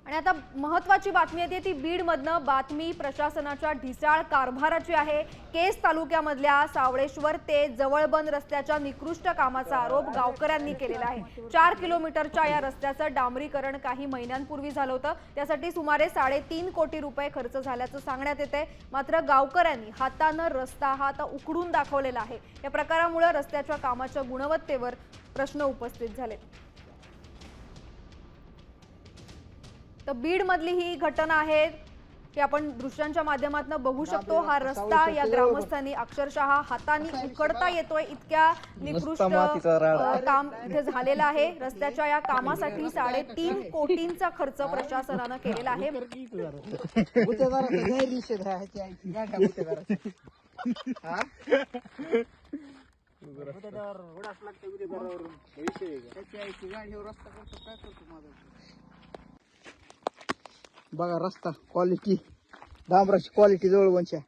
आणि आता महत्त्वाची बातमी येते ती बीडमधनं बातमी प्रशासनाच्या ढिसाळ कारभाराची आहे। केस तालुक्यामधल्या सावळेश्वर ते जवळबंद रस्त्याच्या निकृष्ट कामाचा आरोप गावकऱ्यांनी केलेला आहे। 4 किलोमीटरच्या या रस्त्याचं डांबरीकरण काही महिन्यांपूर्वी झालं होतं। त्यासाठी सुमारे 3.5 कोटी रुपये खर्च झाल्याचं सांगण्यात येते। मात्र गावकऱ्यांनी हातानं रस्ता हा आता उकडून दाखवलेला आहे। या प्रकारामुळे रस्त्याच्या कामाच्या गुणवत्तेवर प्रश्न उपस्थित झाले। तर बीड मधली ही घटना आहे की आपण दृश्यांच्या माध्यमातून बघू शकतो। हा रस्ता या ग्रामस्थांनी अक्षरशः हाताने उकडता येतोय, इतक्या निकृष्ट काम इथे झालेलं आहे। रस्त्याच्या या कामासाठी 3.5 कोटींचा खर्च प्रशासनाने केलेला आहे। बघा रस्ता क्वालिटी, डांबराची क्वालिटी जवळवंच्या